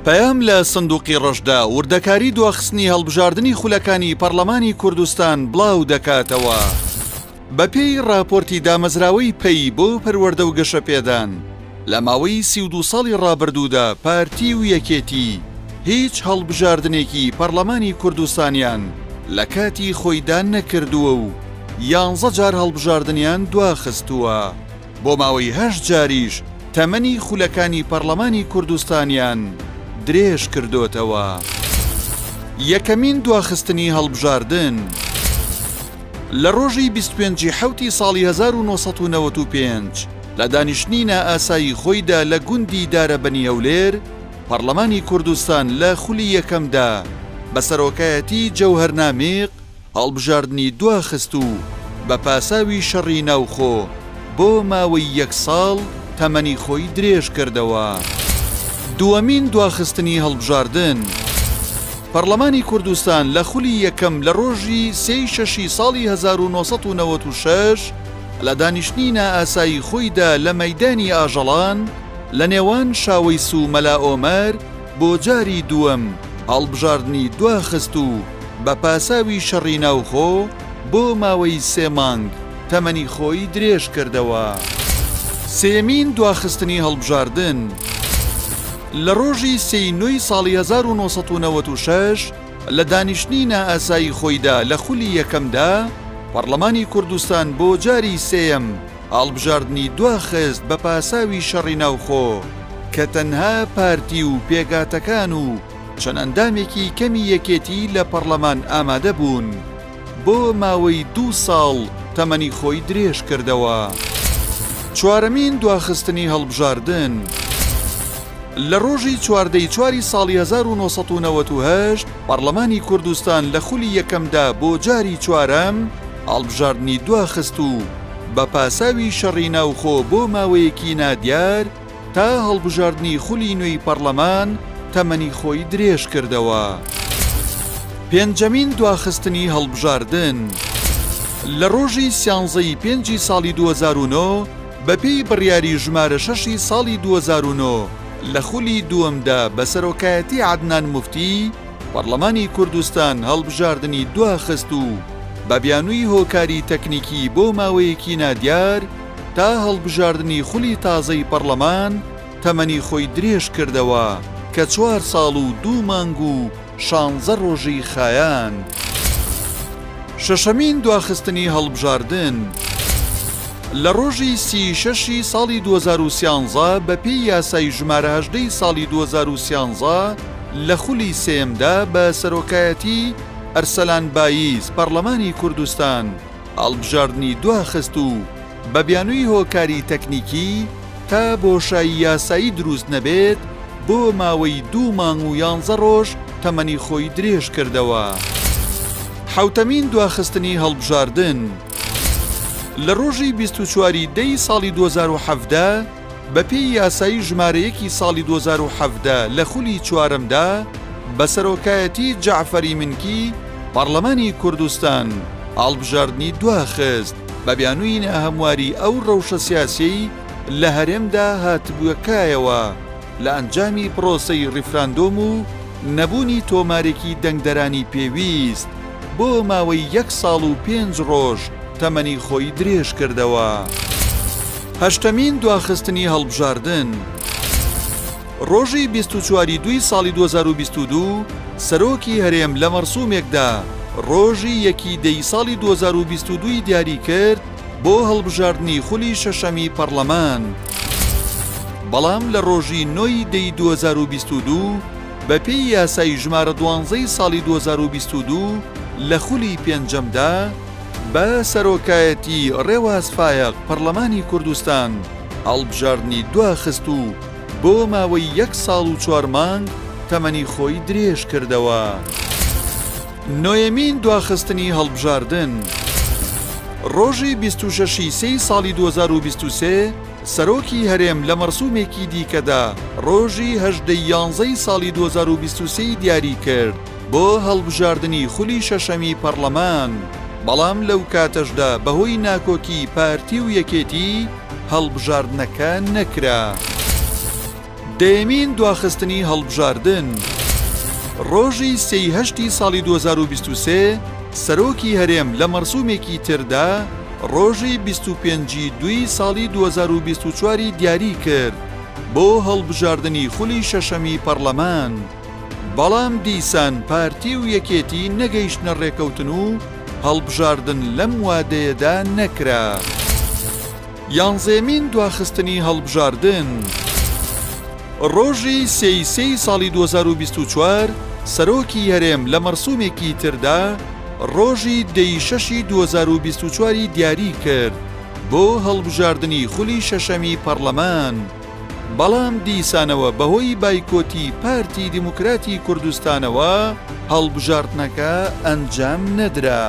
پەیام لە سندوقی ڕەشدا وردەکاری دواخستنی هەڵبژاردننی خولەکانی پەرلەمانی کوردستان بڵاو دەکاتەوە. بەپێی راپۆرتی دامەزراوەی پێی بۆ پەروەردە و گەشەپێدان لە ماوەی 32 ساڵی ڕابردوودا پارتی و یەکێتی هیچ هەڵبژاردنێکی پەرلەمانی کوردستانیان لە کاتی خۆیدا نەکردووە و 11 جار هەڵبژاردنیان دواخستووە. بۆ ماوەی 8 جاریش تەمەنی خولەکانی پەرلەمانی کوردستانیان درێژ کردوتەوە. یەکەمین دواخستنی هەڵبژاردن لە ڕۆژی 25 حوتی ساڵی 1995 لە دانیشتنی ئاسایی خۆیدا لە گوندی دارەبەنی هەولێر پەرلەمانی کوردستان لە خولی یەکەمدا بە سەرۆکایەتی جەوهەر نامیق هەڵبژاردننی دواخست و بە پاساوی شەڕی ناوخۆ بۆ ماوەی 1 ساڵ تەمەنی خۆی درێژ کردەوە. دووەمین دواخستنی هەڵبژاردن پەرلەمانی کوردستان لە خولی یەکەم لە ڕۆژی 3 ساڵی 1996 لە دانیشتنی ئاسایی خۆیدا لە مەیدانی ئاژەڵان لە نێوان شاوەیس و مەلا ئۆمەر بۆ جاری دووەم هەڵبژاردننی دواخست و بە پاساوی شەڕی ناوخۆ بۆ ماوەی 3 مانگ تەمەنی خۆی درێژ کردەوە. سێمین دواخستنی هەڵبژاردن لە ڕۆژی 3 ساڵی 1996 لە دانیشتنی ئاسایی خۆیدا لە خولی یەکەمدا پەرلەمانی کوردستان بۆ جاری سێم هەڵبژاردننی دواخست بە پاساوی شەڕی ناوخۆ کە تەنها پارتی و پێگاتەکان و چەند ئەندامێکی کەمی یەکێتی لە پەرلەمان ئامادە بوون. بۆ ماوەی 2 ساڵ تەمەنی خۆی درێژ کردەوە. چوارەمین دواخستنی هەڵبژاردن لە ڕۆژی 4 ساڵی 1998 پەرلەمانی کوردستان لە خولی یەکەمدا بۆ جاری چوارەم هەڵبژاردننی دواخست و بە پاساوی شەڕی ناوخۆ بۆ ماوەیەکی نادیار تا هەڵبژاردننی خولی نوێی پەرلەمان تەمەنی خۆی درێژ کردەوە. پێنجەمین دواخستنی هەڵبژاردن لە ڕۆژی 5 ساڵی 2009 بەپێی بڕیاری ژمارە 6 ساڵی 2009 لە خولی دووەمدا بە سەرۆکایەتی عەدنان موفتی پەرلەمانی کوردستان هەڵبژاردننی دواخست و بە بیانووی هۆکاری تەکنیکی بۆ ماوەیەکی نادیار تا هەڵبژاردننی خولی تازەی پەرلەمان تەمەنی خۆی درێژ کردەوە کە 4 ساڵ و 2 مانگ و 16 ڕۆژی خایان. شەشەمین دواخستنی هەڵبژاردن لە ڕۆژی 36 ساڵی 2013 بەپێی یاسای ژمارە 18 ساڵی 2013 لە خولی سێمدا بە سەرۆکایەتی ئەرسەلان باییز پەرلەمانی کوردستان هەڵبژاردننی دواخست و بە بیانووی هۆکاری تەکنیکی تا بۆشایی یاسایی دروست نەبێت بۆ ماوەی 2 مانگ و 11 ڕۆژ تەمەنی خۆی درێژ کردەوە. حوتەمین دواخستنی هەڵبژاردن لە ڕۆژی 24 ساڵی 2017 بەپێی یاسایی ژمارەیەکی ساڵی 2017 لە خولی چوارەمدا بە سەرۆکایەتی جەعفەری منکی پەرلەمانی کوردستان هەڵبژاردننی دواخست بە بیانووی نەهەمواری ئەو ڕەوشە سیاسی لە هەرێمدا هاتبووەکایەوە لە ئەنجامی پرۆسەی ڕیفراندۆم و نەبوونی تۆمارێکی دەنگدەرانی پێویست بۆ ماوەی 1 ساڵ و 5 ڕۆژ تەمەنی خۆی درێژ کردەوە. هەشتەمین دواخستنی هەڵبژاردن ڕۆژی 24 ساڵی 2022 سەرۆکی هەرێم لە مەرسوومێکدا ڕۆژی 1 ساڵی 2022 دیاری کرد بۆ هەڵبژاردننی خولی شەشەمی پەرلەمان. بەڵام لە ڕۆژی 9 2022 بەپێی یاسای ژمارە 12 ساڵی 2022 لە خولی پێنجەمدا بە سەرۆکایەتی ڕێواز فایق پەرلەمانی کوردستان هەڵبژاردننی دواخست و بۆ ماوەی 1 ساڵ و 4 مانگ تەمەنی خۆی درێژ کردەوە. نۆیەمین دواخستنی هەڵبژاردن ڕۆژی 26 ساڵی 2023 سەرۆکی هەرێم لە مەرسوومێکی دیکەدا ڕۆژی 11 ساڵی 2023 دیاری کرد بۆ هەڵبژاردننی خولی شەشەمی پەرلەمان. بەڵام لەو کاتەشدا بەهۆی ناکۆکی پارتی و یەکێتی هەڵبژاردنەکە نەکرا. دەیەمین دواخستنی هەڵبژاردن. ڕۆژی 3 ساڵی 2023 سەرۆکی هەرێم لە مەرسومێکی تردا ڕۆژی 25 دوی ساڵی 2024 دیاری کرد بۆ هەڵبژاردننی خولی شەشەمی پەرلەمان. بەڵام دیسان پارتی و یەکێتی نەگەیشتنە ڕێکەوتن و هەڵبژاردن لەم وادەیەدا نەکرا. یانزەمین دواخستنی هەڵبژاردن. ڕۆژی 3 ساڵی 2024 سەرۆکی هەرێم لە مەرسومێکی تردا ڕۆژی 6 2024 دیاری کرد بۆ هەڵبژاردننی خولی شەشەمی پەرلەمان. بەڵام دیسانەوە بەهۆی بایکۆتی پارتی دیموکراتی کوردستانەوە هەڵبژاردنەکە ئەنجام نەدرا.